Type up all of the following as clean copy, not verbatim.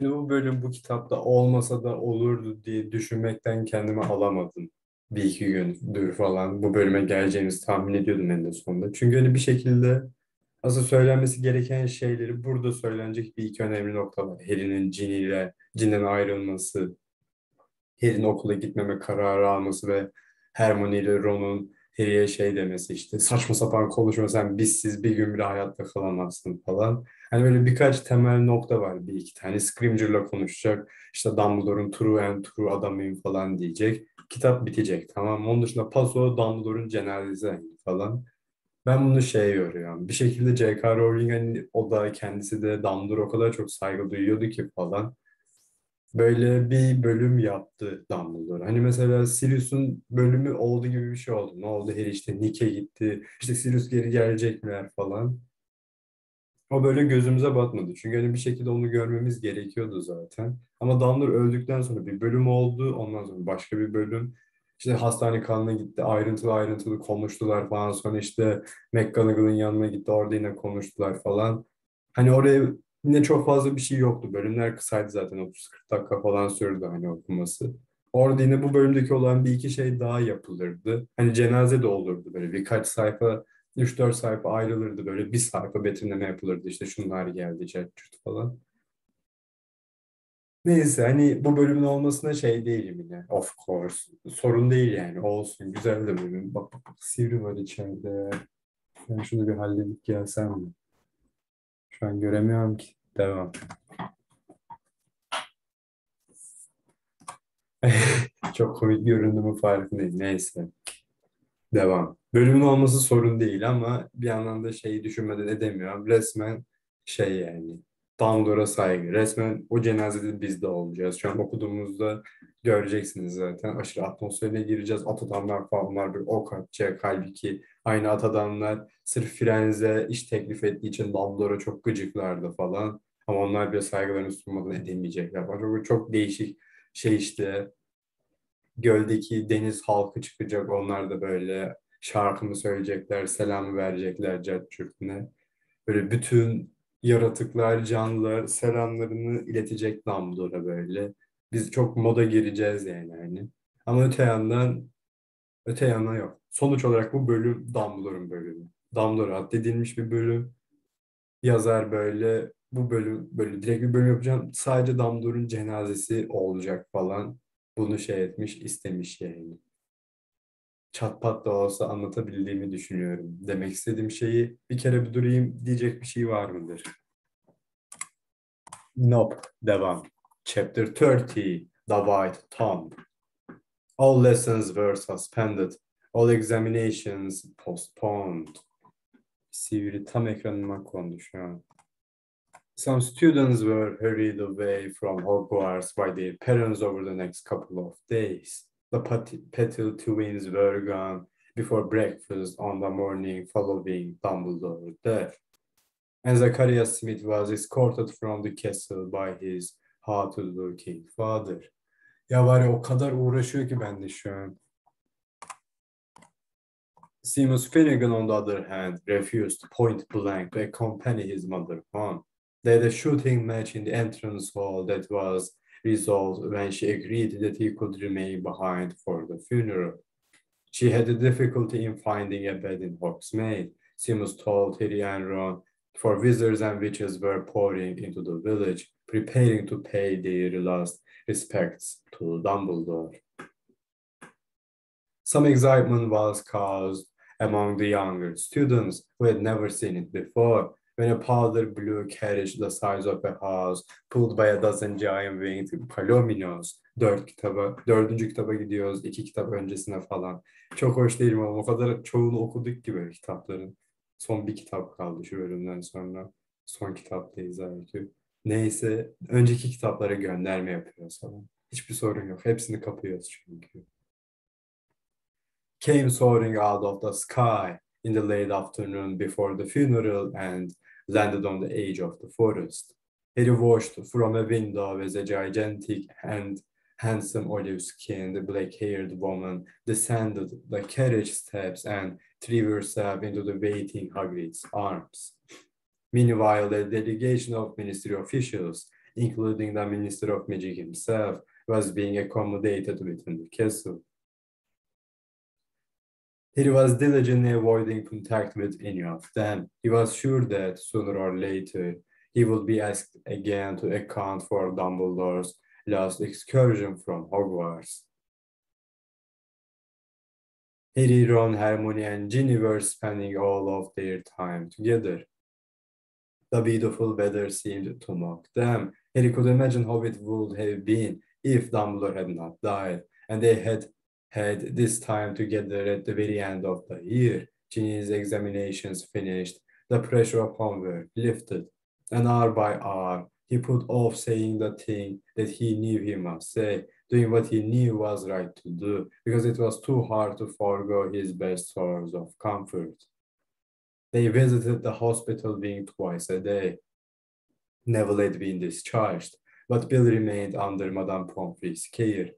Şimdi bu bölüm bu kitapta olmasa da olurdu diye düşünmekten kendimi alamadım. Bir iki gündür falan bu bölüme geleceğimizi tahmin ediyordum en de sonunda. Çünkü hani bir şekilde asıl söylenmesi gereken şeyleri burada söylenecek bir iki önemli nokta var. Harry'nin Gin'den ayrılması, Harry'nin okula gitmeme kararı alması ve Hermione ile Ron'un Harry'e şey demesi işte saçma sapan konuşma sen bizsiz bir gün bile hayatta kalamazsın falan. Hani böyle birkaç temel nokta var bir iki tane. Scrimger'la konuşacak. İşte Dumbledore'un true and true adamıyım falan diyecek. Kitap bitecek tamam mı? Onun dışında paso Dumbledore'un cenazesi falan. Ben bunu şeye yoruyorum. Bir şekilde J.K. Rowling hani o da kendisi de Dumbledore o kadar çok saygı duyuyordu ki falan. Böyle bir bölüm yaptı Dumbledore. Hani mesela Sirius'un bölümü oldu gibi bir şey oldu. Ne oldu? Harry işte Nick'e gitti. İşte Sirius geri gelecekler falan. O böyle gözümüze batmadı. Çünkü hani bir şekilde onu görmemiz gerekiyordu zaten. Ama Dumbledore öldükten sonra bir bölüm oldu. Ondan sonra başka bir bölüm. İşte hastane kanına gitti. Ayrıntılı ayrıntılı konuştular falan. Sonra işte McGonagall'ın yanına gitti. Orada yine konuştular falan. Hani oraya yine çok fazla bir şey yoktu. Bölümler kısaydı zaten. 30-40 dakika falan sürdü hani okuması. Orada yine bu bölümdeki olan bir iki şey daha yapılırdı. Hani cenaze de olurdu böyle birkaç sayfa 3-4 sayfa ayrılırdı böyle bir sayfa betimleme yapılırdı işte şunlar geldi cart curt falan. Neyse hani bu bölümün olmasına şey değilim yine of course. Sorun değil yani olsun güzel de bölüm. Bak bak bak sivri var içeride. Ben şunu bir halledip gelsem mi? Şu an göremiyorum ki. Devam. Çok komik göründü mü farkındayım. Neyse. Devam. Bölümün olması sorun değil ama bir yandan da şeyi düşünmeden edemiyorum. Resmen şey yani Dumbledore'a saygı. Resmen o cenazede biz de olacağız. Şu an okuduğumuzda göreceksiniz zaten. Aşırı atmosferine gireceğiz. At adamlar falanlar bir ok atacak. Halbuki aynı at adamlar sırf Firenze iş teklif ettiği için Dumbledore'a çok gıcıklardı falan. Ama onlar bile saygılarını sunmadan edemeyecekler. Çok değişik şey işte göldeki deniz halkı çıkacak. Onlar da böyle şarkımı söyleyecekler, selam verecekler Cahçürk'üne. Böyle bütün yaratıklar, canlılar selamlarını iletecek Dumbledore'a böyle. Biz çok moda gireceğiz yani hani. Ama öte yandan yok. Sonuç olarak bu bölüm Dumbledore'un bölümü. Dumbledore addedilmiş bir bölüm. Yazar böyle bu bölüm böyle direkt bir bölüm yapacağım. Sadece Dumbledore'un cenazesi olacak falan. Bunu şey etmiş, istemiş yani. Çat pat da olsa anlatabildiğimi düşünüyorum. Demek istediğim şeyi bir kere bir durayım diyecek bir şey var mıdır? Nope. Devam. Chapter 30. The White Tomb. All lessons were suspended. All examinations postponed. Sivri tam ekranıma kondu şu an. Some students were hurried away from Hogwarts by their parents over the next couple of days. The Petal twins were gone before breakfast on the morning following Dumbledore's death, and Zacharias Smith was escorted from the castle by his haughty-looking father. Ya var ya o kadar uğraşıyor ki bende şu an. Seamus Finnegan, on the other hand, refused point blank to accompany his mother home. They had a shooting match in the entrance hall that was resolved when she agreed that he could remain behind for the funeral. She had a difficulty in finding a bed in Hogsmeade. Seamus told Harry and Ron, for wizards and witches were pouring into the village, preparing to pay their last respects to Dumbledore. Some excitement was caused among the younger students who had never seen it before when a powder blue carriage the size of a house, pulled by a dozen giant-winged palominos, dördüncü kitaba gidiyoruz, 2 kitap öncesine falan. Çok hoş değil mi? O kadar çoğunu okuduk ki böyle kitapların. Son bir kitap kaldı şu bölümden sonra. Son kitaptayız belki. Neyse, önceki kitaplara gönderme yapıyoruz falan. Hiçbir sorun yok. Hepsini kapıyoruz çünkü. Came soaring out of the sky in the late afternoon before the funeral and landed on the edge of the forest. Harry watched from a window as a gigantic and handsome olive-skinned, black-haired woman descended the carriage steps and threw herself into the waiting Hagrid's arms. Meanwhile, a delegation of ministry officials, including the Minister of Magic himself, was being accommodated within the castle. He was diligently avoiding contact with any of them. He was sure that sooner or later he would be asked again to account for Dumbledore's last excursion from Hogwarts. Harry, Ron, Hermione, and Ginny were spending all of their time together. The beautiful weather seemed to mock them. Harry could imagine how it would have been if Dumbledore had not died, and they had had this time together at the very end of the year. Ginny's examinations finished, the pressure of homework lifted, and hour by hour, he put off saying the thing that he knew he must say, doing what he knew was right to do, because it was too hard to forego his best source of comfort. They visited the hospital wing twice a day. Neville had been discharged, but Bill remained under Madame Pomfrey's care.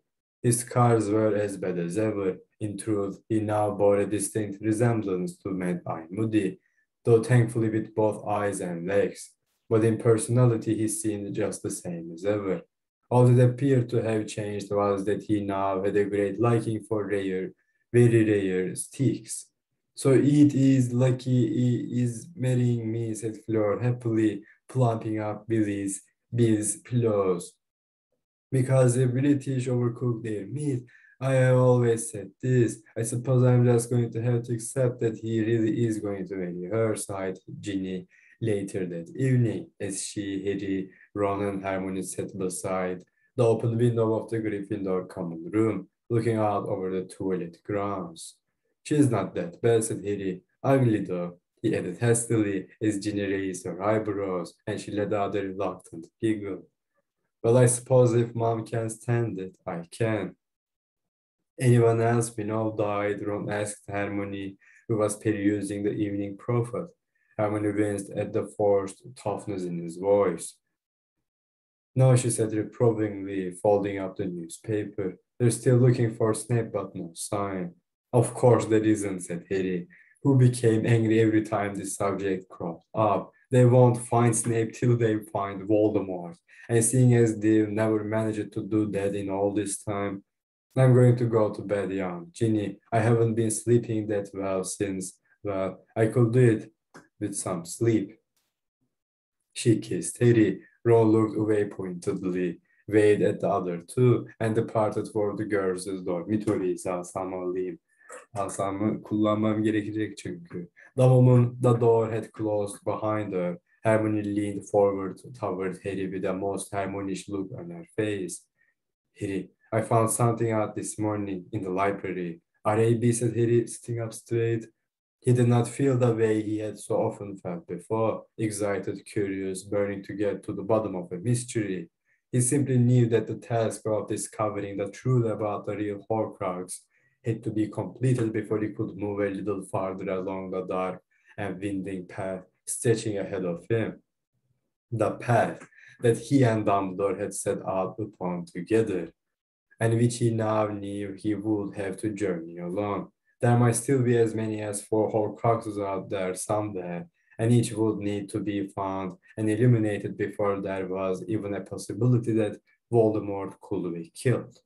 His scars were as bad as ever. In truth, he now bore a distinct resemblance to Mad-Eye Moody, though thankfully with both eyes and legs. But in personality, he seemed just the same as ever. All that appeared to have changed was that he now had a great liking for rare, very rare sticks. So it is lucky he is marrying me, said Fleur, happily plumping up Bill's pillows. Because the British overcook their meat, I have always said this. I suppose I'm just going to have to accept that he really is going to marry her, sighed Ginny later that evening, as she, Harry, Ron, and Hermione sat beside the open window of the Gryffindor common room, looking out over the toilet grounds. She's not that bad, said Harry. Ugly though, he added hastily as Ginny raised her eyebrows and she let out a reluctant giggle. Well, I suppose if Mom can stand it, I can. Anyone else we know died? Ron asked Hermione, who was perusing the evening prophet. Hermione winced at the forced toughness in his voice. No, she said reprovingly, folding up the newspaper. They're still looking for Snape, but no sign. Of course there isn't, said Harry, who became angry every time this subject cropped up. They won't find Snape till they find Voldemort. And seeing as they've never managed to do that in all this time, I'm going to go to bed young. Ginny, I haven't been sleeping that well since, well, I could do it with some sleep. She kissed Harry. Ron looked away pointedly, waved at the other two, and departed for the girls' dormitory. Alsamalıyım. Alsamı kullanmam gerekecek çünkü. The door had closed behind her. Hermione leaned forward toward Harry with a most harmonious look on her face. Harry, I found something out this morning in the library. R.A.B., said Harry, sitting up straight. He did not feel the way he had so often felt before, excited, curious, burning to get to the bottom of a mystery. He simply knew that the task of discovering the truth about the real Horcrux had to be completed before he could move a little farther along the dark and winding path stretching ahead of him. The path that he and Dumbledore had set out upon together, and which he now knew he would have to journey alone. There might still be as many as 4 Horcruxes out there somewhere, and each would need to be found and eliminated before there was even a possibility that Voldemort could be killed.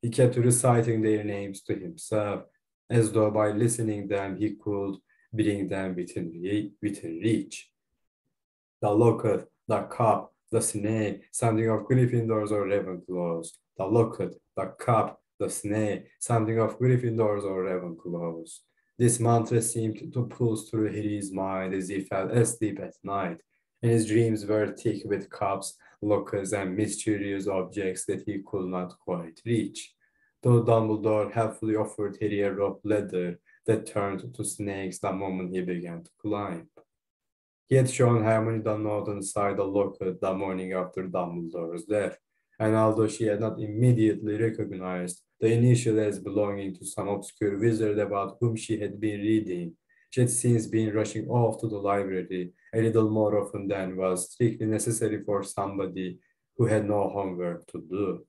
He kept reciting their names to himself, as though by listening them he could bring them within reach. The locket, the cup, the snake, something of Gryffindors or Ravenclaws. The locket, the cup, the snake, something of Gryffindors or Ravenclaws. This mantra seemed to pulse through Harry's mind as he fell asleep at night, and his dreams were thick with cups, lockets, and mysterious objects that he could not quite reach. Though Dumbledore helpfully offered Harry a rope ladder that turned to snakes the moment he began to climb. He had shown Hermione the note inside the locket the morning after Dumbledore's death, and although she had not immediately recognized the initial as belonging to some obscure wizard about whom she had been reading, she had since been rushing off to the library a little more often than was strictly necessary for somebody who had no homework to do.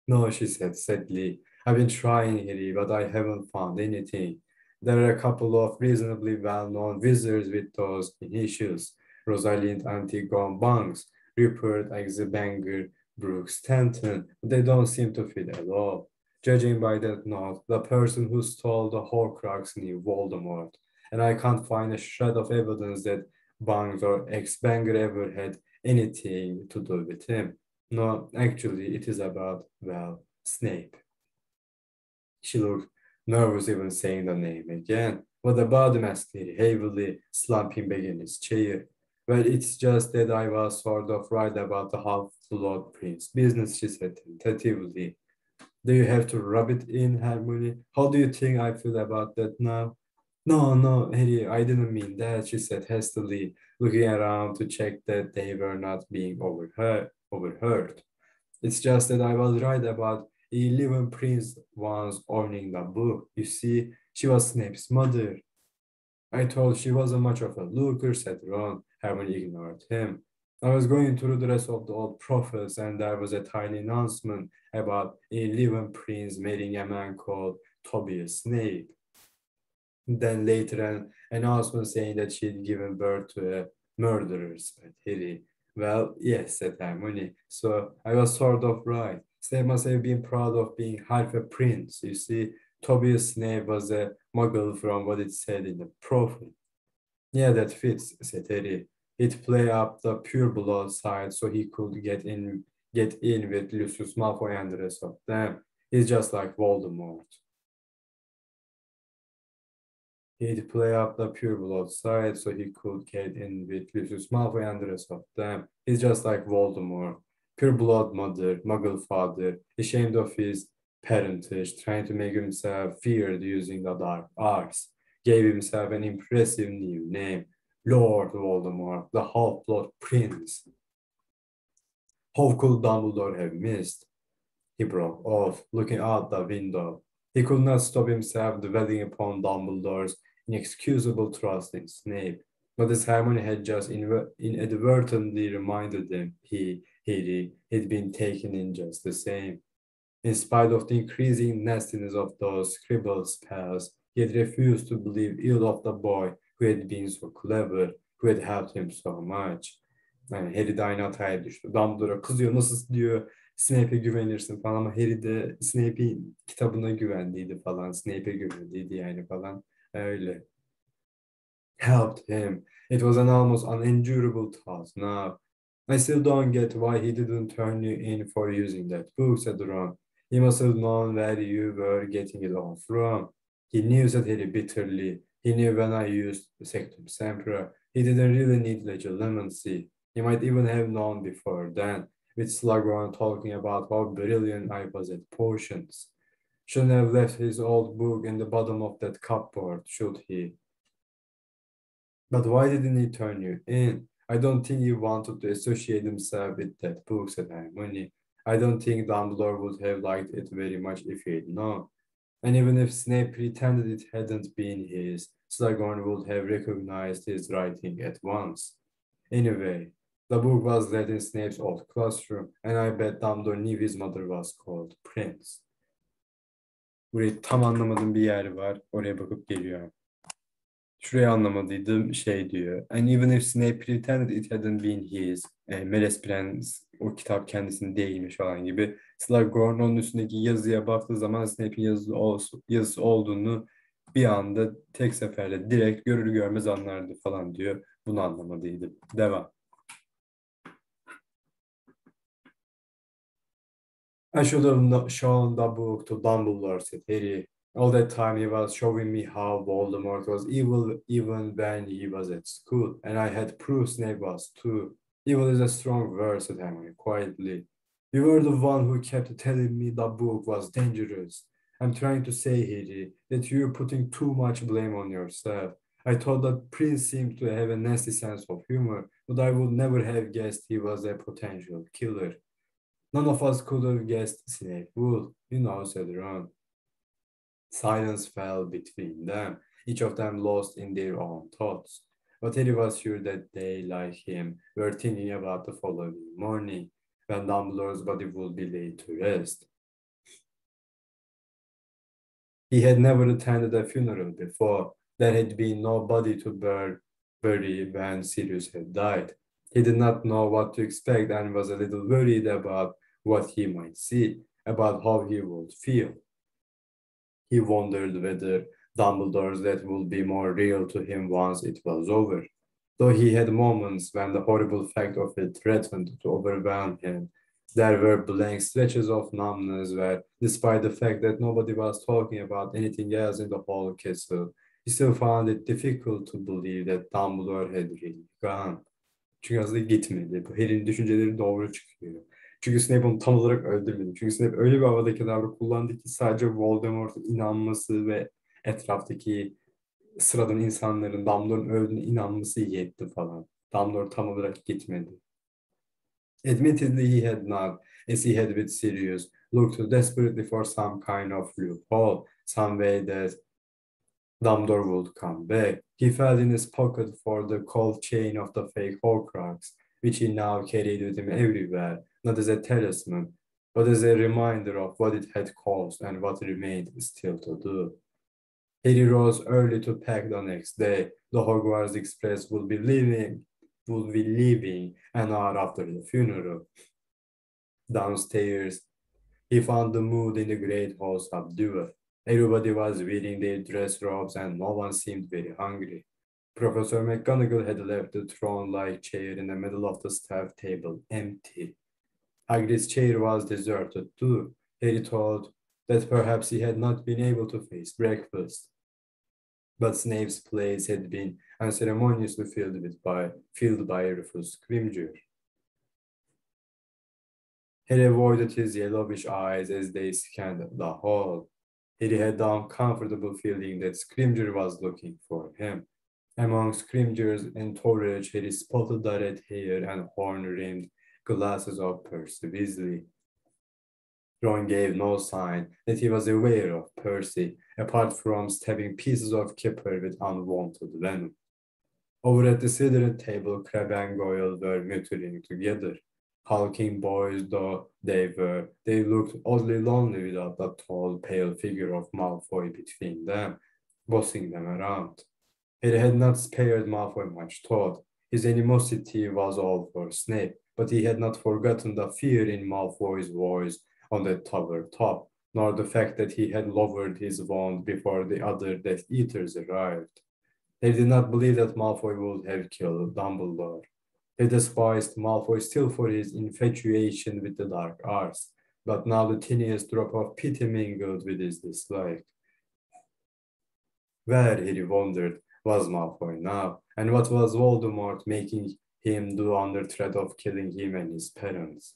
No, she said sadly, I've been trying, Harry, but I haven't found anything. There are a couple of reasonably well-known wizards with those initials, Rosalind Antigone Banks, Rupert, Banger, Brooks, Stanton, but they don't seem to fit at all. Judging by that note, the person who stole the Horcrux knew Voldemort, and I can't find a shred of evidence that Bangs or ex-Banger ever had anything to do with him. No, actually, it is about, well, Snape. She looked nervous even saying the name again. What about him? Asked Harry, heavily slumping back in his chair. Well, it's just that I was sort of right about the Half-Blood Prince business, she said tentatively. Do you have to rub it in, Harmony? How do you think I feel about that now? No, no, Harry, I didn't mean that, she said hastily, looking around to check that they were not being overheard. It's just that I was right about a living prince once owning the book. You see, she was Snape's mother. I thought she wasn't much of a looker, said Ron. Hermione ignored him. I was going through the rest of the old prophets, and there was a tiny announcement about a living prince marrying a man called Tobias Snape. Then later an announcement saying that she'd given birth to a murderer, said Harry. Well, yes, said Hermione. So I was sort of right. Snape must have been proud of being half a prince. You see, Tobias Snape was a muggle from what it said in the prophet. Yeah, that fits, said Harry. He'd play up the pure blood side so he could get in with Lucius Malfoy and the rest of them. He's just like Voldemort. He'd play up the pure blood side so he could get in with Lucius Malfoy and the rest of them. He's just like Voldemort. Pure blood mother, muggle father, ashamed of his parentage, trying to make himself feared using the dark arts, gave himself an impressive new name, Lord Voldemort, the Half-Blood Prince. How could Dumbledore have missed? He broke off, looking out the window. He could not stop himself dwelling upon Dumbledore's inexcusable trust in Snape. But as Hermione had just inadvertently reminded him, Harry, had been taken in just the same. In spite of the increasing nastiness of those scribble spells, he had refused to believe ill of the boy who had been so clever, who had helped him so much. Yani Harry de aynı hataya düştü. Dumbledore kızıyor, nasıl diyor Snape'e güvenirsin falan, ama Harry de Snape'in kitabına güvendiydi falan. Snape'e güvendiydi yani falan. Öyle. Helped him. It was an almost unendurable thought now. I still don't get why he didn't turn you in for using that book, said Ron. He must have known where you were getting it all from. He knew, said Harry bitterly. He knew when I used Sectum Sempra. He didn't really need legilimency. He might even have known before then, with Slughorn talking about how brilliant I was at potions. Shouldn't have left his old book in the bottom of that cupboard, should he? But why didn't he turn you in? I don't think he wanted to associate himself with that book, said Hermione. I don't think Dumbledore would have liked it very much if he had known. And even if Snape pretended it hadn't been his, Slughorn would have recognized his writing at once. Anyway, the book was left in Snape's old classroom, and I bet Dumbledore knew his mother was called Prens. Burayı tam anlamadığım bir yer var. Oraya bakıp geliyorum. Şurayı anlamadıydım, şey diyor. And even if Snape pretended it hadn't been his, Melez Prens o kitap kendisinin değilmiş falan gibi. Slughorn onun üstündeki yazıya baktığı zaman Snape'in yazısı olduğunu bir anda tek seferde direkt görür görmez anlardı falan diyor. Bunu anlamadıydım. Devam. I should have shown the book to Dumbledore, said Harry. All that time he was showing me how Voldemort was evil even when he was at school, and I had proof Snape was too. Evil is a strong word, said Hermione quietly. You were the one who kept telling me the book was dangerous. I'm trying to say, Harry, that you're putting too much blame on yourself. I thought that Prince seemed to have a nasty sense of humor, but I would never have guessed he was a potential killer. None of us could have guessed Snape would, said Ron. Silence fell between them, each of them lost in their own thoughts. But Harry was sure that they, like him, were thinking about the following morning, when Dumbledore's body would be laid to rest. He had never attended a funeral before. There had been nobody to bury when Sirius had died. He did not know what to expect and was a little worried about what he might see, about how he would feel. He wondered whether Dumbledore's death would be more real to him once it was over. Though he had moments when the horrible fact of it threatened to overwhelm him, there were blank stretches of numbness where, despite the fact that nobody was talking about anything else in the whole castle, he still found it difficult to believe that Dumbledore had really gone. Çünkü aslında gitmedi. Bu Harry'nin düşünceleri doğru çıkıyor. Çünkü Snape onu tam olarak öldürmedi. Çünkü Snape öyle bir havada kedavra kullandı ki sadece Voldemort'un inanması ve etraftaki sıradan insanların Dumbledore'un öldüğüne inanması yetti falan. Dumbledore tam olarak gitmedi. Admittedly, he had not, as he had with Sirius, looked desperately for some kind of loophole, some way that Dumbledore would come back. He felt in his pocket for the cold chain of the fake Horcrux, which he now carried with him everywhere, not as a talisman, but as a reminder of what it had caused and what remained still to do. Harry rose early to pack the next day. The Hogwarts Express would be leaving an hour after the funeral. Downstairs, he found the mood in the great hall subdued. Everybody was wearing their dress robes and no one seemed very hungry. Professor McGonagall had left the throne-like chair in the middle of the staff table empty. Hagrid's chair was deserted too. Harry thought that perhaps he had not been able to face breakfast. But Snape's place had been unceremoniously filled by a Rufus Scrimgeour. Harry avoided his yellowish eyes as they scanned the hall. Harry had the uncomfortable feeling that Scrimgeour was looking for him. Among Scrimgeour's entourage, Harry spotted the red hair and horn-rimmed glasses of Percy Weasley. Ron gave no sign that he was aware of Percy, apart from stabbing pieces of kipper with unwanted venom. Over at the Slytherin table, Crabbe and Goyle were muttering together. Hulking boys though they were, they looked oddly lonely without the tall, pale figure of Malfoy between them, bossing them around. Harry had not spared Malfoy much thought. His animosity was all for Snape, but he had not forgotten the fear in Malfoy's voice on the tower top, nor the fact that he had lowered his wand before the other Death Eaters arrived. They did not believe that Malfoy would have killed Dumbledore. They despised Malfoy still for his infatuation with the dark arts, but now the tiniest drop of pity mingled with his dislike. Where, Harry wondered, was Malfoy now, and what was Voldemort making him do under threat of killing him and his parents?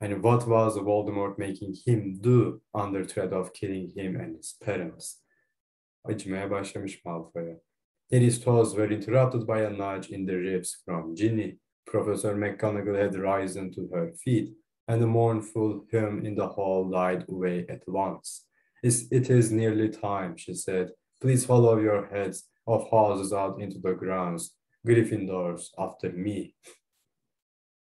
And what was Voldemort making him do under threat of killing him and his parents? Acımaya başlamış Malfoy'a. Harry's thoughts were interrupted by a nudge in the ribs from Ginny. Professor McGonagall had risen to her feet, and the mournful hum in the hall died away at once. It is nearly time, she said. Please follow your heads of houses out into the grounds. Gryffindors after me.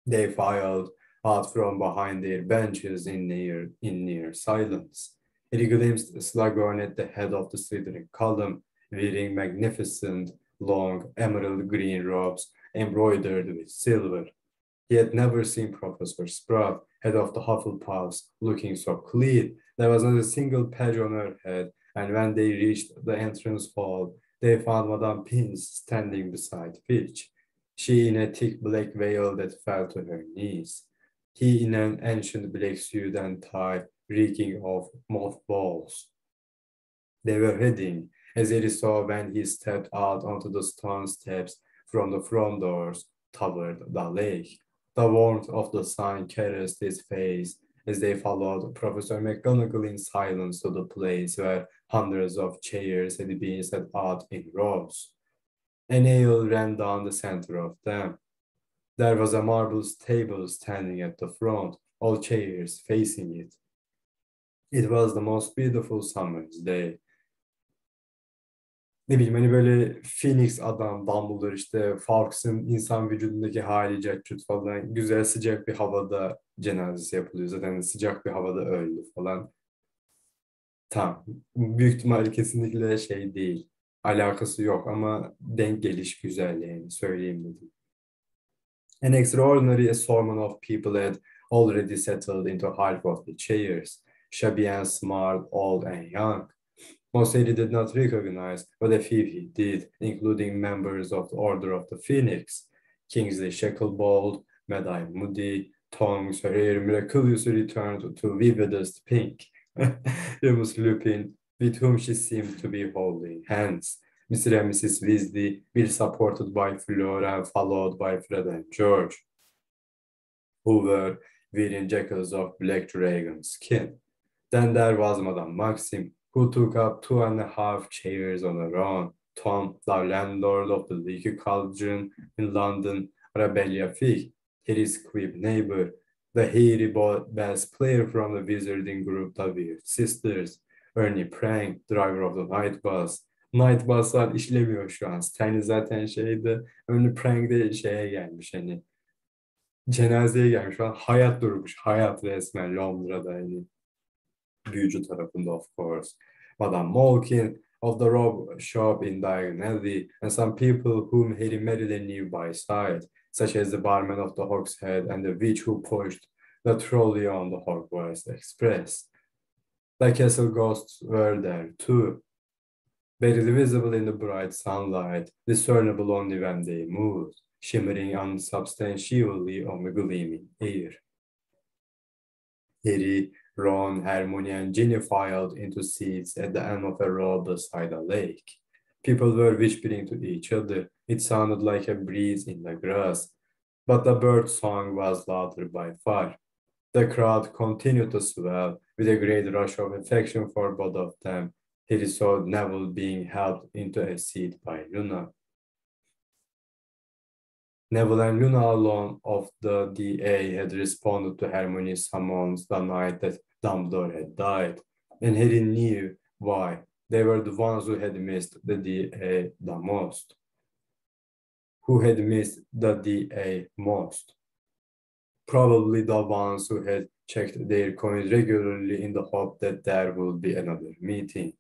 They filed out from behind their benches in near silence. Harry glimpsed Slughorn at the head of the Slytherin column, wearing magnificent, long, emerald green robes embroidered with silver. He had never seen Professor Sprout, head of the Hufflepuffs, looking so clean. There was not a single patch on her head, and when they reached the entrance hall, they found Madame Pince standing beside Filch, she in a thick black veil that fell to her knees, he in an ancient black suit and tie reeking of mothballs. They were heading, as Harry saw when he stepped out onto the stone steps from the front doors toward the lake. The warmth of the sun caressed his face as they followed Professor McGonagall in silence to the place where hundreds of chairs had been set out in rows. An aisle ran down the center of them. There was a marble table standing at the front, all chairs facing it. It was the most beautiful summer's day. Ne bileyim hani böyle Phoenix adam, Dumbledore işte Fawkes'ın insan vücudundaki hali Caccut falan güzel sıcak bir havada cenazesi yapılıyor. Zaten sıcak bir havada öldü falan. Tamam. Büyük ihtimalle kesinlikle şey değil. Alakası yok ama denk geliş güzel yani söyleyeyim dedim. An extraordinary assortment of people had already settled into half of the chairs, shabby and smart, old and young. Most he did not recognize, but a few he did, including members of the Order of the Phoenix, Kingsley Shacklebolt, Madai Moody, Tongs, her hair miraculously returned to vividest pink, Remus Lupin, with whom she seemed to be holding hands, Mr. and Mrs. Weasley, were supported by Flora and followed by Fred and George, who were wearing jackets of black dragon skin. Then there was Madame Maxim, who took up 2.5 chairs on her own. Tom, the landlord of the Leaky Cauldron in London, Rebecca Fig, Harry's quip neighbor, the hairy bass player from the wizarding group The Weird Sisters, Ernie Prank, driver of the night bus. Night buslar işlemiyor şu an. Stanley zaten şeyde, Ernie Prank de şeye gelmiş hani. Cenazeye gelmiş şu an. Hayat durmuş. Hayat resmen Londra'da hani. Büyücü tarafında of course. Madame Malkin of the robe shop in Diagon Alley, and some people whom Harry met a nearby side, such as the barman of the Hawk's Head and the witch who pushed the trolley on the Hogwarts Express. The castle ghosts were there too, barely visible in the bright sunlight, discernible only when they moved, shimmering unsubstantially on the gleaming air. Harry, Ron, Hermione, and Ginny filed into seats at the end of a road beside a lake. People were whispering to each other. It sounded like a breeze in the grass, but the bird song was louder by far. The crowd continued to swell with a great rush of affection for both of them. Harry saw Neville being helped into a seat by Luna. Neville and Luna alone of the DA had responded to Hermione's summons the night that Dumbledore had died, and Harry knew why. They were the ones who had missed the DA the most. Who had missed the DA most? Probably the ones who had checked their coins regularly in the hope that there would be another meeting.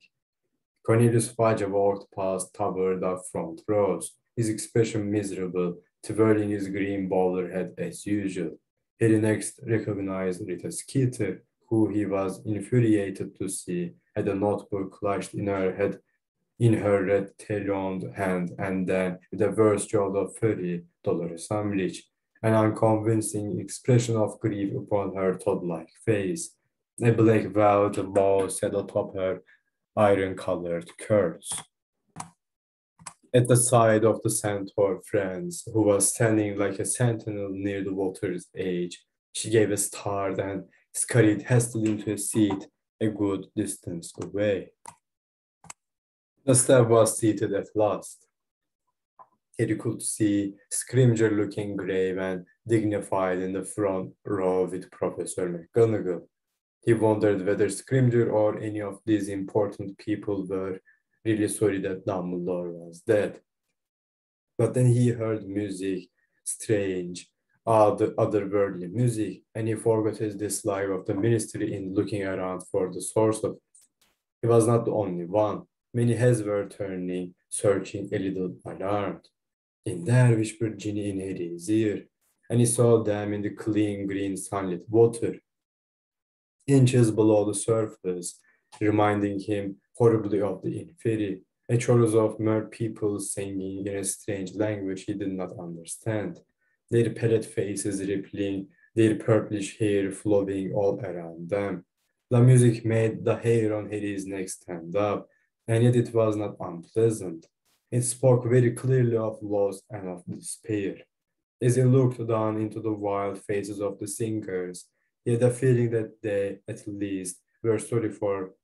Cornelius Fudge walked past toward the front rows, his expression miserable, twirling his green bowler hat as usual. Harry next recognized Rita Skeeter, who he was infuriated to see, had a notebook clutched in her red-taloned hand, and then, with a worse jolt of fury, Dolores Umbridge, an unconvincing expression of grief upon her toad-like face. A black velvet bow sat atop her iron-colored curls. At the side of the centaur Prens, who was standing like a sentinel near the water's edge, she gave a start and scurried hastily into a seat a good distance away. The staff was seated at last. Harry could see Scrimger looking grave and dignified in the front row with Professor McGonagall. He wondered whether Scrimger or any of these important people were really sorry that Dumbledore was dead. But then he heard music, strange, otherworldly music, and he forgot his dislike of the ministry in looking around for the source of it. He was not the only one. Many heads were turning, searching, a little alarmed. In there, whispered Ginny in Harry's ear, and he saw them in the clean green sunlit water, inches below the surface, reminding him horribly of the Inferi, a chorus of mer people singing in a strange language he did not understand, their pallid faces rippling, their purplish hair flowing all around them. The music made the hair on Harry's neck stand up, and yet it was not unpleasant. It spoke very clearly of loss and of despair. As he looked down into the wild faces of the singers, he had a feeling that they, at least, were sorry for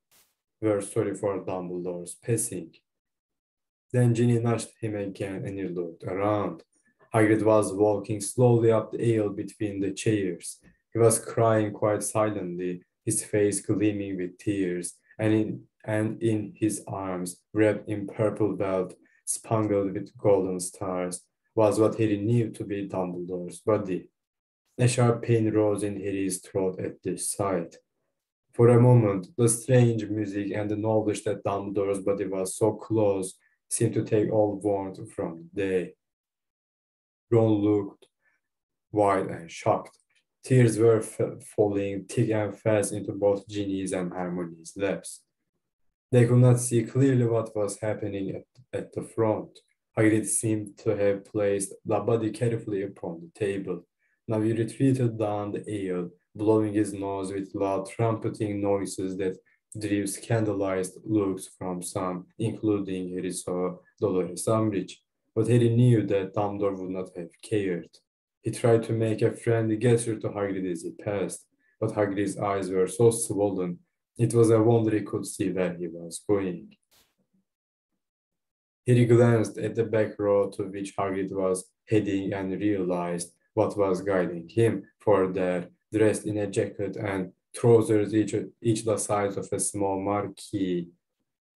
Dumbledore's passing. Then Ginny nudged him again, and he looked around. Hagrid was walking slowly up the aisle between the chairs. He was crying quite silently, his face gleaming with tears, and in his arms, wrapped in purple velvet, spangled with golden stars, was what Harry knew to be Dumbledore's body. A sharp pain rose in Harry's throat at this sight. For a moment, the strange music and the knowledge that Dumbledore's body was so close seemed to take all warmth from the day. Ron looked wide and shocked. Tears were falling thick and fast into both Ginny's and Harmony's laps. They could not see clearly what was happening at the front. Hagrid seemed to have placed the body carefully upon the table. Now he retreated down the aisle, blowing his nose with loud trumpeting noises that drew scandalized looks from some, including Harry saw Dolores Umbridge. But Harry knew that Dumbledore would not have cared. He tried to make a friendly gesture to Hagrid as he passed, but Hagrid's eyes were so swollen, it was a wonder he could see where he was going. Harry glanced at the back row to which Hagrid was heading and realized what was guiding him, for there, dressed in a jacket and trousers each the size of a small marquee,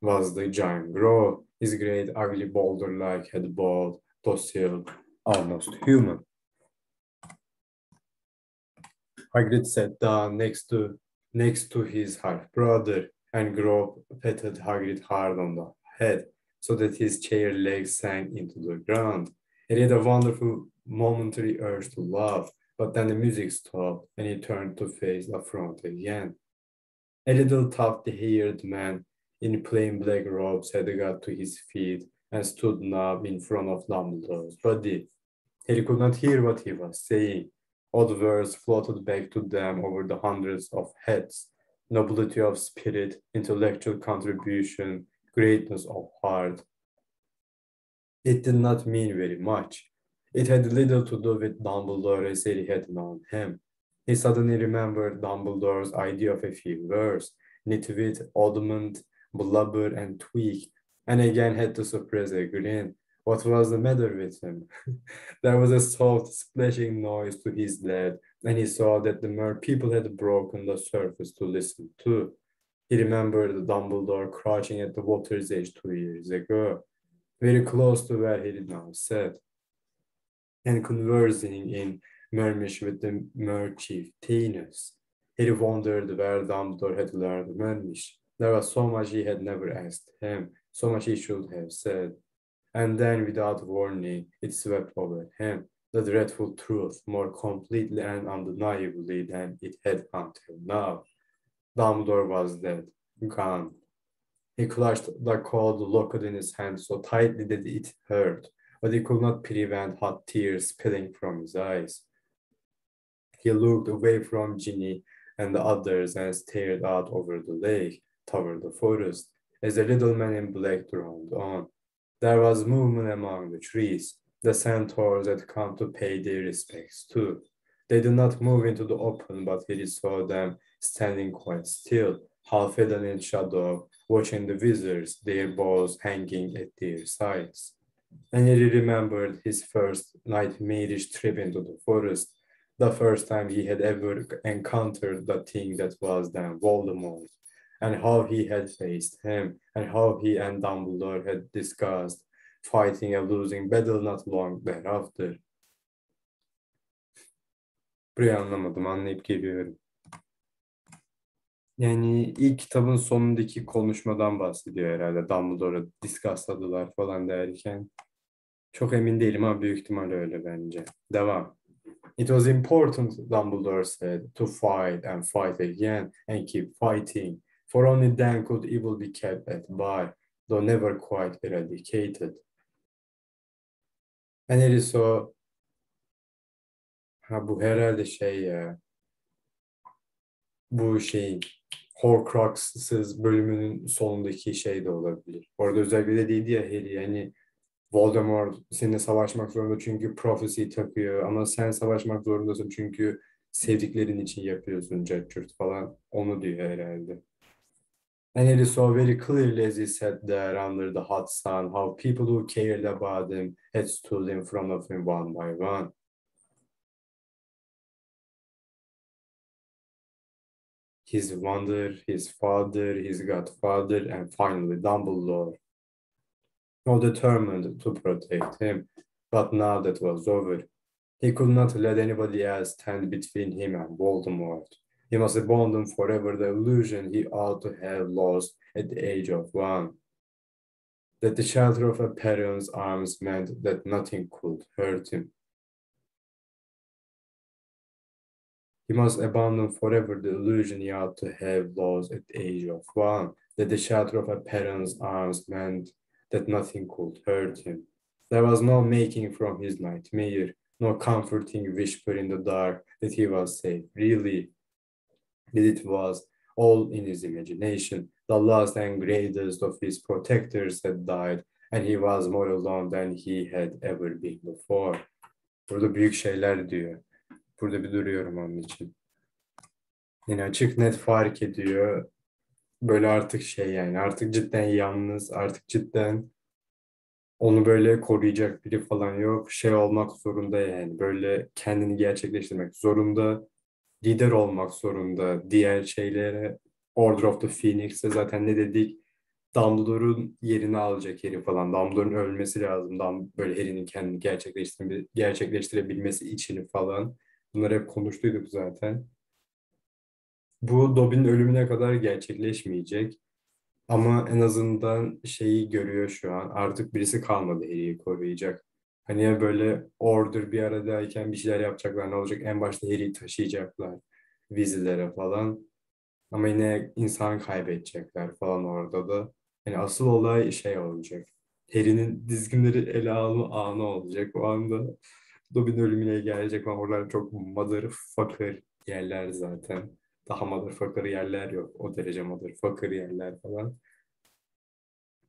was the giant Gro, his great ugly boulder-like head bald, docile, almost human. Hagrid sat down next to his half-brother, and Gro patted Hagrid hard on the head, so that his chair legs sank into the ground. He had a wonderful momentary urge to laugh, but then the music stopped, and he turned to face the front again. A little tufty-haired man in plain black robes had got to his feet and stood now in front of Dumbledore's body. He could not hear what he was saying. Odd words floated back to them over the hundreds of heads: nobility of spirit, intellectual contribution, greatness of heart. It did not mean very much. It had little to do with Dumbledore as Harry had known him. He suddenly remembered Dumbledore's idea of a few words: nitwit, oddment, blubber, and tweak, and again had to suppress a grin. What was the matter with him? There was a soft splashing noise to his left, and he saw that the mer people had broken the surface to listen to. He remembered Dumbledore crouching at the water's edge 2 years ago, very close to where he now sat, and conversing in Mermish with the mer chief Tainus. He wondered where Dumbledore had learned Mermish. There was so much he had never asked him, so much he should have said. And then, without warning, it swept over him, the dreadful truth, more completely and undeniably than it had until now. Dumbledore was dead, gone. He clutched the cold locket in his hand so tightly that it hurt, but he could not prevent hot tears spilling from his eyes. He looked away from Ginny and the others and stared out over the lake, toward the forest, as the little man in black droned on. There was movement among the trees. The centaurs had come to pay their respects too. They did not move into the open, but he saw them standing quite still, half hidden in shadow, watching the wizards, their bows hanging at their sides. And he remembered his first nightmarish trip into the forest, the first time he had ever encountered the thing that was then Voldemort, and how he had faced him, and how he and Dumbledore had discussed fighting a losing battle not long thereafter. Burayı anlamadım, anlayıp geliyorum. Yani ilk kitabın sonundaki konuşmadan bahsediyor herhalde. Dumbledore'a discussladılar falan derken. Çok emin değilim ama büyük ihtimal öyle bence. Devam. It was important, Dumbledore said, to fight and fight again and keep fighting. For only then could evil be kept at bay, though never quite eradicated. And it is so... Ha bu herhalde şey ya... Bu şeyin... Horcrux'sız bölümünün sonundaki şey de olabilir. Orada özellikle dediydi ya Harry, yani Voldemort seninle savaşmak zorunda çünkü Prophecy takıyor, ama sen savaşmak zorundasın çünkü sevdiklerin için yapıyorsun Cacurt falan, onu diyor herhalde. And he saw very clearly as he sat there under the hot sun how people who cared about him had stood in front of him one by one. His wonder, his father, his godfather, and finally Dumbledore, all determined to protect him. But now that was over. He could not let anybody else stand between him and Voldemort. He must abandon forever the illusion he ought to have lost at the age of 1. that the shelter of a parent's arms meant that nothing could hurt him. He must abandon forever the illusion he ought to have lost at the age of 1, that the shelter of a parent's arms meant that nothing could hurt him. There was no making from his nightmare, no comforting whisper in the dark that he was safe. Really, that it was all in his imagination. The last and greatest of his protectors had died, and he was more alone than he had ever been before. Burada büyük şeyler diyor. Burada bir duruyorum onun için. Yani açık net fark ediyor. Böyle artık şey yani artık cidden yalnız, artık cidden onu böyle koruyacak biri falan yok. Şey olmak zorunda yani böyle kendini gerçekleştirmek zorunda, lider olmak zorunda. Diğer şeylere Order of the Phoenix'e zaten ne dedik? Dumbledore'un yerini alacak Harry falan. Dumbledore'un ölmesi lazım. Böyle Harry'nin kendini gerçekleştirebilmesi için falan. Bunları hep konuştuyduk zaten. Bu Dobby'nin ölümüne kadar gerçekleşmeyecek. Ama en azından şeyi görüyor şu an. Artık birisi kalmadı Harry'i koruyacak. Hani ya böyle Order bir aradayken bir şeyler yapacaklar ne olacak? En başta Harry'i taşıyacaklar vizilere falan. Ama yine insan kaybedecekler falan orada da. Yani asıl olay şey olacak. Harry'nin dizginleri ele alma anı olacak. O anda Dobby'nin ölümüne gelecek ama oralar çok motherfucker yerler zaten. Daha motherfucker yerler yok. O derece motherfucker yerler falan.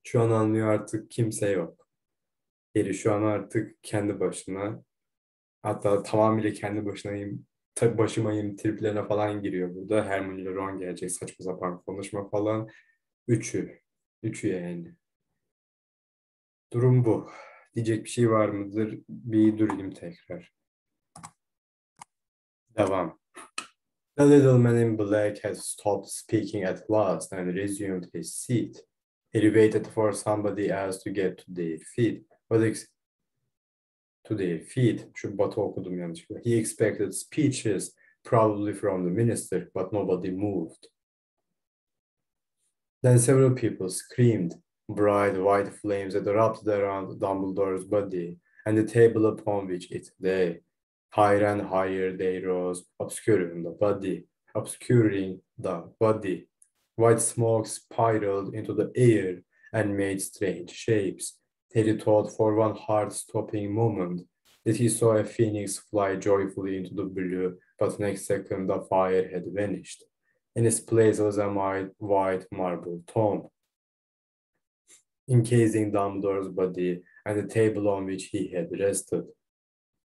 Şu an anlıyor artık kimse yok. Harry şu an artık kendi başına. Hatta tamamıyla kendi başınayım. Tabii başımayım triplerine falan giriyor burada. Hermione ile Ron gelecek saçma sapan konuşma falan. Üçü. Üçü yani. Durum bu. Diyecek bir şey var mıdır? Bir durayım tekrar. Devam. The little man in black had stopped speaking at last and resumed his seat. He waited for somebody else to get to their feet. To their feet. Şu batı okudum yanlışlıkla. He expected speeches, probably from the minister, but nobody moved. Then several people screamed. Bright white flames that erupted around Dumbledore's body and the table upon which it lay. Higher and higher they rose, obscuring the body. White smoke spiraled into the air and made strange shapes. Harry thought for one heart-stopping moment that he saw a phoenix fly joyfully into the blue, but next second the fire had vanished. In its place was a white marble tomb, encasing Dumbledore's body and the table on which he had rested.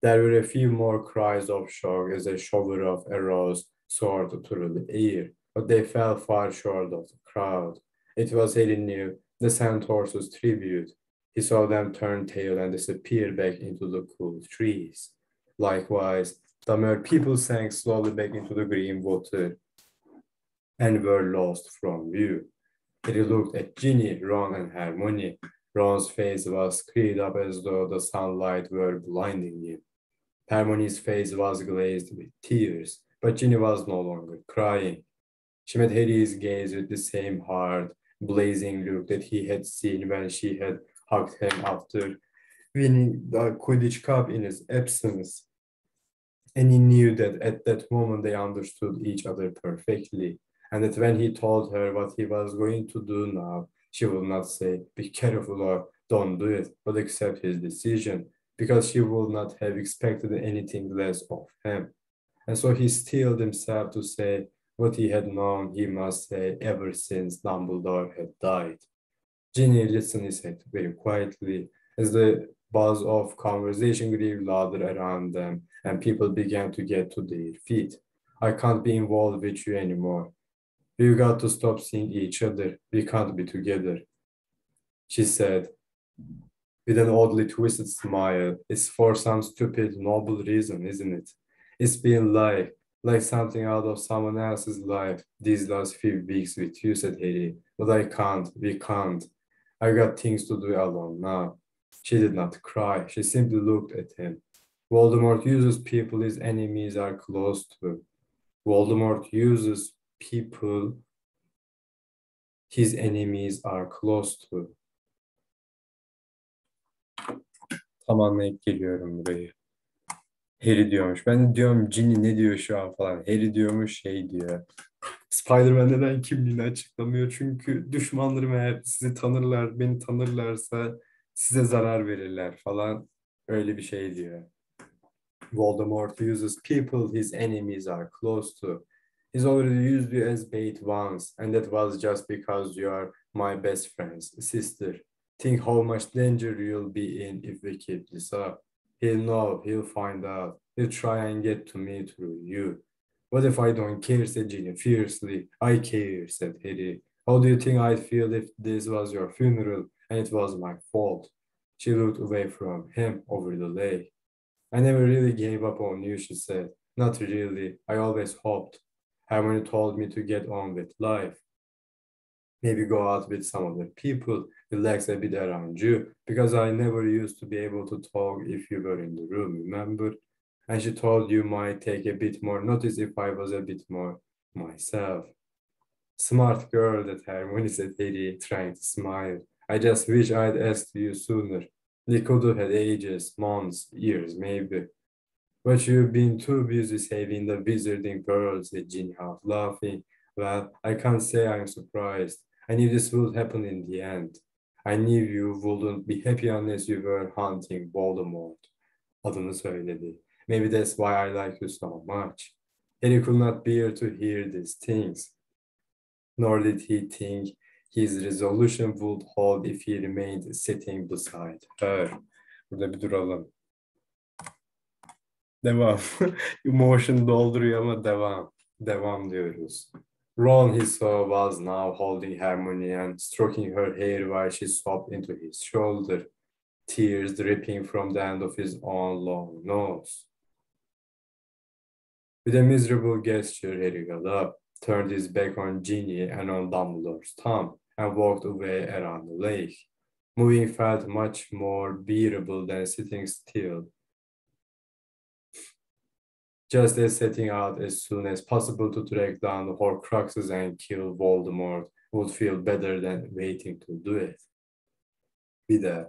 There were a few more cries of shock as a shower of arrows soared through the air, but they fell far short of the crowd. It was, Harry knew, the centaurs' tribute. He saw them turn tail and disappear back into the cool trees. Likewise, the mere people sank slowly back into the green water and were lost from view. Harry looked at Ginny, Ron, and Hermione. Ron's face was screwed up as though the sunlight were blinding him. Hermione's face was glazed with tears, but Ginny was no longer crying. She met Harry's gaze with the same hard, blazing look that he had seen when she had hugged him after winning the Quidditch Cup in his absence. And he knew that at that moment they understood each other perfectly, and that when he told her what he was going to do now, she would not say, "Be careful" or "Don't do it," but accept his decision, because she would not have expected anything less of him. And so he steeled himself to say what he had known he must say ever since Dumbledore had died. Ginny listened his head very quietly as the buzz of conversation grew louder around them and people began to get to their feet. "I can't be involved with you anymore. We've got to stop seeing each other. We can't be together," she said with an oddly twisted smile. "It's for some stupid, noble reason, isn't it? It's been like something out of someone else's life these last few weeks with you," said Harry. "But I can't, we can't. I've got things to do alone now." She did not cry. She simply looked at him. "Voldemort uses people his enemies are close to. Voldemort uses people his enemies are close to." Tam anlayıp geliyorum burayı. Harry diyormuş. Ben de diyorum Ginny ne diyor şu an falan. Harry diyormuş şey diyor. Spider-Man neden kimliğini açıklamıyor? Çünkü düşmanlarım eğer sizi tanırlar, beni tanırlarsa size zarar verirler falan. Öyle bir şey diyor. Voldemort uses people his enemies are close to. He's already used you as bait once, and that was just because you are my best friend's sister. Think how much danger you'll be in if we keep this up. He'll know, he'll find out, he'll try and get to me through you. What if I don't care, said Ginny fiercely. I care, said Harry. How do you think I'd feel if this was your funeral and it was my fault? She looked away from him over the lake. I never really gave up on you, she said. Not really. I always hoped. Hermione told me to get on with life. Maybe go out with some other people, relax a bit around you, because I never used to be able to talk if you were in the room, remember? And she told you might take a bit more notice if I was a bit more myself. Smart girl, that Hermione said, Harry, trying to smile. I just wish I'd asked you sooner. We could have had ages, months, years, maybe. But you've been too busy saving the wizarding pearls, said Ginny half laughing. Well, I can't say I'm surprised. I knew this would happen in the end. I knew you wouldn't be happy unless you were hunting Voldemort. Adını söyledi. Maybe that's why I like you so much. Harry could not bear to hear these things, nor did he think his resolution would hold if he remained sitting beside her. Burada bir duralım. Devam. Emotion dolduruyor ama devam. Devam diyoruz. Ron, he saw, was now holding Hermione and stroking her hair while she sobbed into his shoulder, tears dripping from the end of his own long nose. With a miserable gesture, Harry got up, turned his back on Ginny and on Dumbledore's thumb, and walked away around the lake. Moving felt much more bearable than sitting still, just as setting out as soon as possible to track down the Horcruxes and kill Voldemort would feel better than waiting to do it. Bir de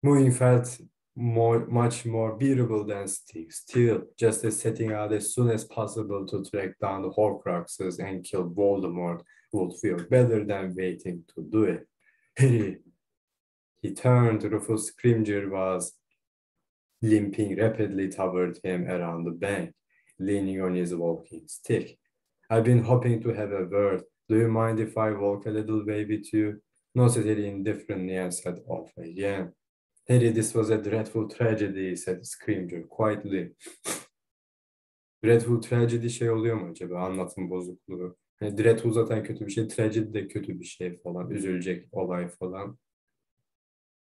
moving felt much more bearable than sitting still, just as setting out as soon as possible to track down the Horcruxes and kill Voldemort would feel better than waiting to do it. He turned. Rufus Scrimgeour was limping rapidly toward him around the bank, leaning on his walking stick. I've been hoping to have a word. Do you mind if I walk a little way with you? No, said Harry indifferently and set off again. Harry, this was a dreadful tragedy, said Scrimgeour quietly. Dreadful tragedy şey oluyor mu acaba? Anlatım bozukluğu. Yani dreadful zaten kötü bir şey, tragedy de kötü bir şey falan. Üzülecek olay falan.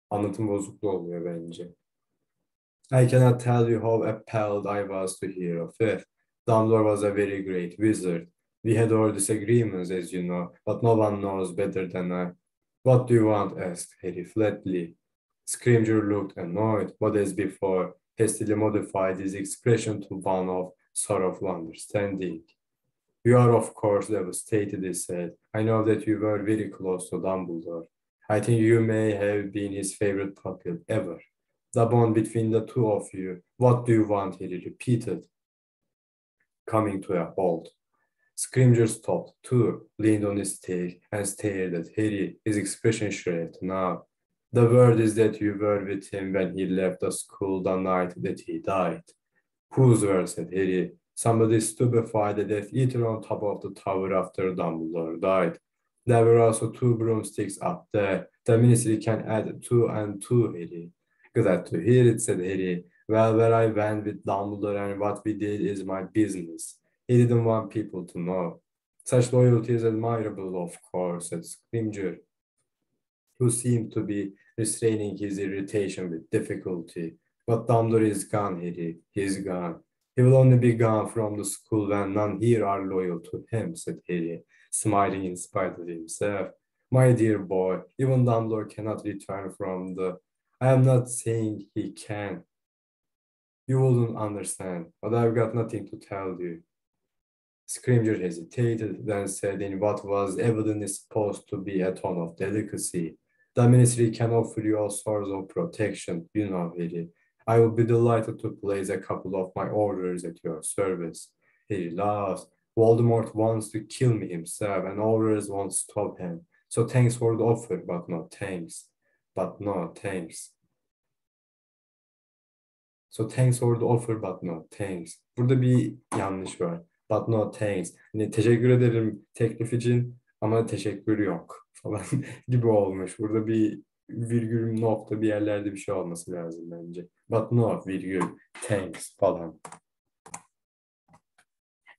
Anlatım bozukluğu oluyor bence. I cannot tell you how appalled I was to hear of it. Dumbledore was a very great wizard. We had our disagreements, as you know, but no one knows better than I. What do you want? Asked Harry flatly. Scrimgeour looked annoyed, but as before, hastily modified his expression to one of sorrowful understanding. You are, of course, devastated, he said. I know that you were very close to Dumbledore. I think you may have been his favorite pupil ever. The bond between the two of you. What do you want? He repeated, coming to a halt. Scrimgeour stopped too, leaned on his stick, and stared at Harry, his expression shriveled now. The word is that you were with him when he left the school the night that he died. Whose word? Said Harry. Somebody stupefied the Death Eater on top of the tower after Dumbledore died. There were also two broomsticks up there. The ministry can add two and two, Harry. Glad to hear it, said Harry. Well, where I went with Dumbledore and what we did is my business. He didn't want people to know. Such loyalty is admirable, of course, said Scrimgeour, who seemed to be restraining his irritation with difficulty. But Dumbledore is gone, Harry. He is gone. He will only be gone from the school when none here are loyal to him, said Harry, smiling in spite of himself. My dear boy, even Dumbledore cannot return from the... I am not saying he can. You wouldn't understand, but I've got nothing to tell you. Scrimgeour hesitated, then said in what was evidently supposed to be a tone of delicacy, The ministry can offer you all sorts of protection, you know, Harry. I will be delighted to place a couple of my orders at your service. Harry laughs. Voldemort wants to kill me himself, and orders won't stop him. So thanks for the offer, but no thanks. But no thanks. So thanks for the offer, but no thanks. Burada bir yanlış var. But no thanks. Hani teşekkür ederim teklif için ama teşekkür yok falan gibi olmuş. Burada bir virgül nokta bir yerlerde bir şey olması lazım bence. But no virgül thanks falan.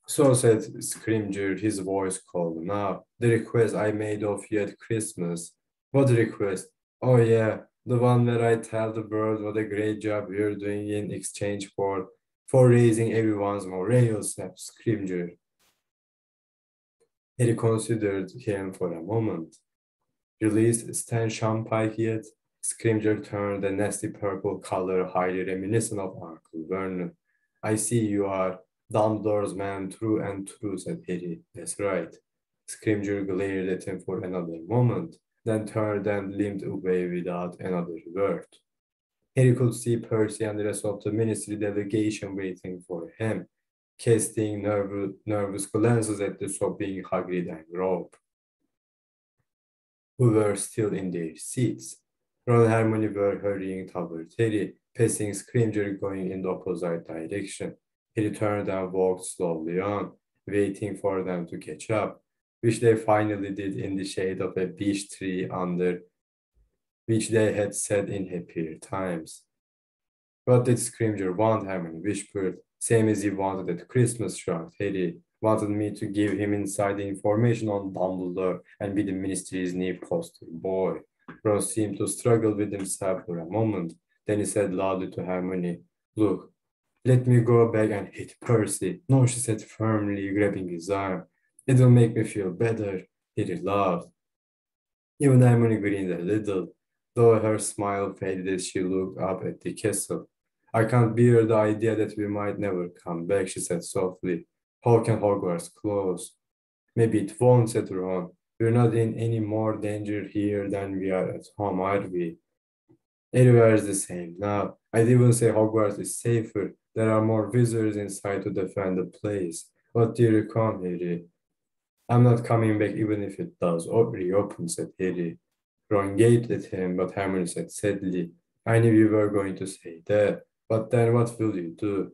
So said Scrimger, his voice cold. Now, the request I made of you at Christmas. What request? Oh yeah, the one where I tell the world what a great job you're doing in exchange for raising everyone's morale, said Scrimger. Harry considered him for a moment. Released Stan Champagne yet? Scrimger turned a nasty purple color highly reminiscent of Uncle Vernon. I see you are Dumbledore's man through and through, said Harry. That's right. Scrimger glared at him for another moment, then turned and limped away without another word. Harry could see Percy and the rest of the ministry delegation waiting for him, casting nervous glances at the sobbing Hagrid and Rob, who were still in their seats. Ron and Hermione were hurrying toward Harry, passing Scrimger going in the opposite direction. He turned and walked slowly on, waiting for them to catch up, which they finally did in the shade of a beech tree under which they had sat in happier times. What did Scrimger want? Hermione whispered. Same as he wanted at Christmas, shrugged Harry. Wanted me to give him inside information on Dumbledore and be the ministry's new poster boy. Ron seemed to struggle with himself for a moment. Then he said loudly to Hermione, Look, let me go back and hit Percy. No, she said firmly, grabbing his arm. It'll make me feel better. Harry laughed. Even Hermione grinned a little, though her smile faded as she looked up at the castle. I can't bear the idea that we might never come back, she said softly. How can Hogwarts close? Maybe it won't, said Ron. We're not in any more danger here than we are at home, are we? Everywhere is the same now. I'd even say Hogwarts is safer. There are more visitors inside to defend the place. What do you reckon, Harry? I'm not coming back even if it does reopen, said Harry. Ron gaped at him, but Hermione said sadly, I knew you were going to say that. But then what will you do?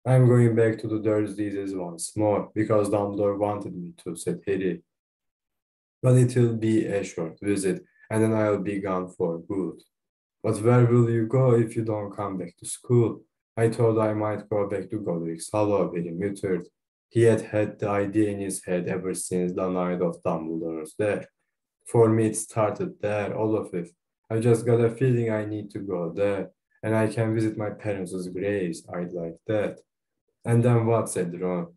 I'm going back to the Dursleys once more, because Dumbledore wanted me to, said Harry. But it'll be a short visit, and then I'll be gone for good. But where will you go if you don't come back to school? I thought I might go back to Godric's Hollow, Harry muttered. He had had the idea in his head ever since the night of Dumbledore's death. For me, it started there, all of it. I just got a feeling I need to go there, and I can visit my parents' graves. I'd like that. And then what, said Ron.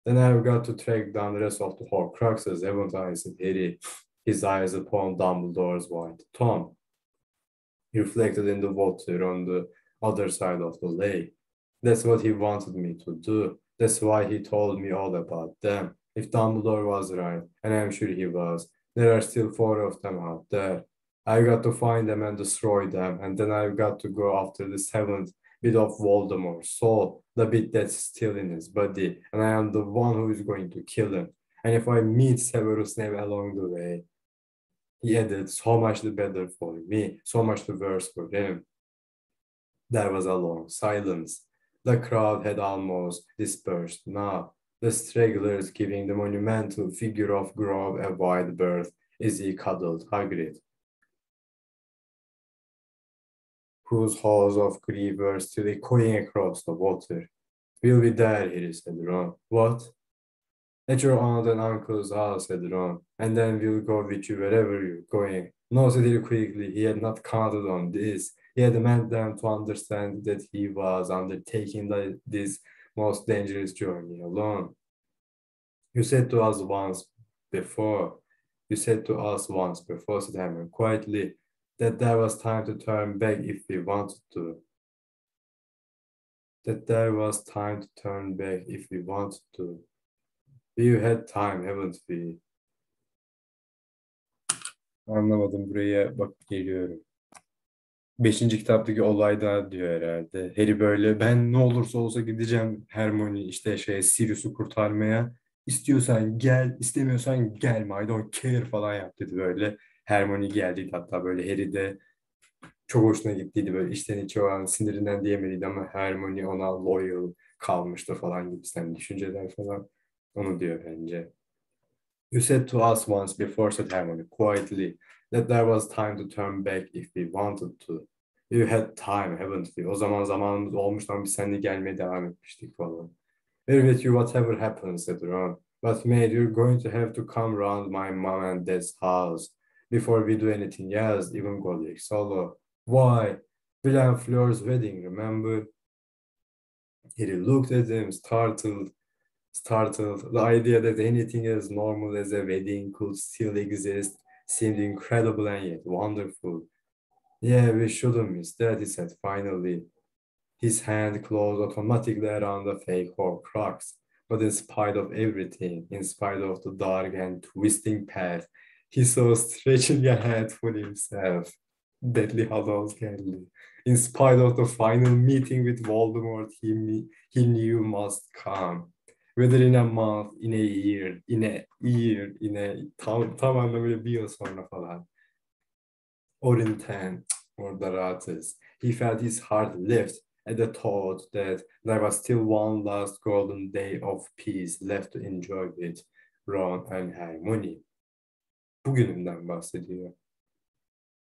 Then I've got to track down the rest of the Horcruxes, haven't I, said Harry, his eyes upon Dumbledore's white tome, reflected in the water on the other side of the lake. That's what he wanted me to do. That's why he told me all about them. If Dumbledore was right, and I'm sure he was, there are still 4 of them out there. I've got to find them and destroy them, and then I've got to go after the 7th bit of Voldemort's soul, the bit that's still in his body, and I am the one who is going to kill him. And if I meet Severus Snape along the way, he added, so much the better for me, so much the worse for him. There was a long silence. The crowd had almost dispersed now, the stragglers giving the monumental figure of Grove a wide berth as he cuddled Hagrid, whose halls of grief were still echoing across the water. We'll be there, Harry said Ron. What? At your aunt and uncle's house, said Ron, and then we'll go with you wherever you're going. No, said Harry quickly. He had not counted on this. He had meant them to understand that he was undertaking this most dangerous journey alone. You said to us once before, said Hermione quietly, that there was time to turn back if we wanted to. That there was time to turn back if we wanted to. We've had time, haven't we? Anlamadım, buraya bak geliyorum. Beşinci kitaptaki olayda diyor herhalde. Harry böyle ben ne olursa olsa gideceğim Hermione işte Sirius'u kurtarmaya. İstiyorsan gel, istemiyorsan gelme. I don't care falan yap dedi böyle. Hermione geldiydi hatta böyle Harry de çok hoşuna gittiydi böyle içten içe o an sinirinden diyemediydi ama Hermione ona loyal kalmıştı falan gibisinden düşünceler falan. Onu diyor bence. You said to us once before, said Hermione quietly, that there was time to turn back if we wanted to. You had time, haven't we? O zaman zamanımız olmuş ama biz seninle gelmeye devam etmiştik falan. We're with you whatever happens, said Ron. But mate, you're going to have to come round my mom and dad's house before we do anything else, even go like solo. Why? Bill and Fleur's wedding, remember? Harry looked at him, startled. The idea that anything as normal as a wedding could still exist seemed incredible and yet wonderful. Yeah, we shouldn't miss that, he said finally. His hand closed automatically around the fake Horcrux. But in spite of everything, in spite of the dark and twisting path, he saw stretching ahead for himself. Deadly Hallows geldi. In spite of the final meeting with Voldemort, he knew must come. Whether in a month, in a year, tam anlamıyla bir yıl sonra falan. Or in 10, orada rahatız. He felt his heart lift at the thought that there was still one last golden day of peace left to enjoy with Ron and Hermione. Bugününden bahsediyor.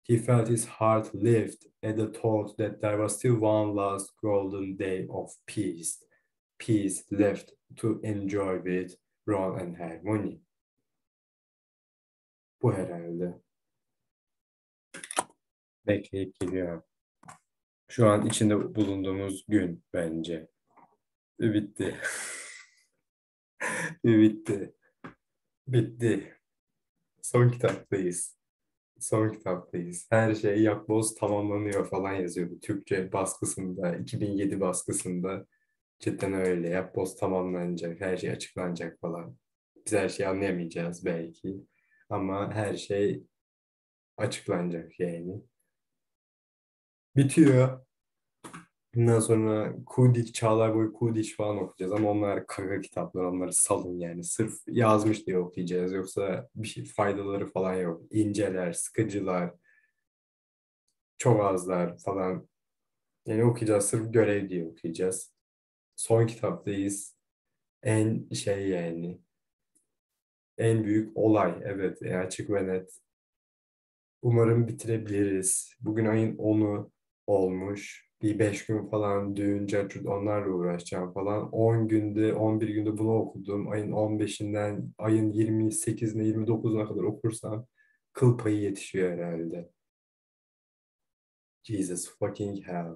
He felt his heart lift at the thought that there was still one last golden day of peace left to enjoy with Ron and Hermione. Bu herhalde. Bekleyip geliyor. Şu an içinde bulunduğumuz gün bence. Bitti. Bitti. Bitti. Son kitaptayız. Son kitaptayız. Her şey yapboz tamamlanıyor falan yazıyordu. Türkçe baskısında, 2007 baskısında. Cidden öyle. Yapboz tamamlanacak, her şey açıklanacak falan. Biz her şeyi anlayamayacağız belki. Ama her şey açıklanacak yani. Bitiyor. Bundan sonra Kudic, Çağlar boyu Kudic falan okuyacağız ama onlar kaka kitaplar, onları salın yani. Sırf yazmış diye okuyacağız. Yoksa bir şey faydaları falan yok. İnceler, sıkıcılar, çok azlar falan. Yani okuyacağız, sırf görev diye okuyacağız. Son kitaptayız. En şey yani, en büyük olay. Evet, açık ve net. Umarım bitirebiliriz. Bugün ayın 10'u olmuş. Bir 5 gün falan düğün, cacurt onlarla uğraşacağım falan. 10 günde, 11 günde bunu okudum. Ayın 15'inden ayın 28'ine, 29'una kadar okursam kıl payı yetişiyor herhalde. Jesus fucking hell.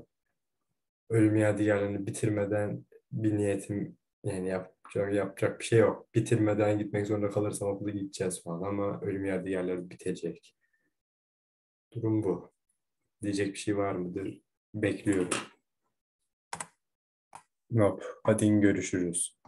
Ölüm Yadigarlarını bitirmeden bir niyetim yani yapacak bir şey yok. Bitirmeden gitmek zorunda kalırsam okula gideceğiz falan ama Ölüm Yadigarları bitecek. Durum bu. Diyecek bir şey var mıdır? Bekliyorum. Yok. Hadi görüşürüz.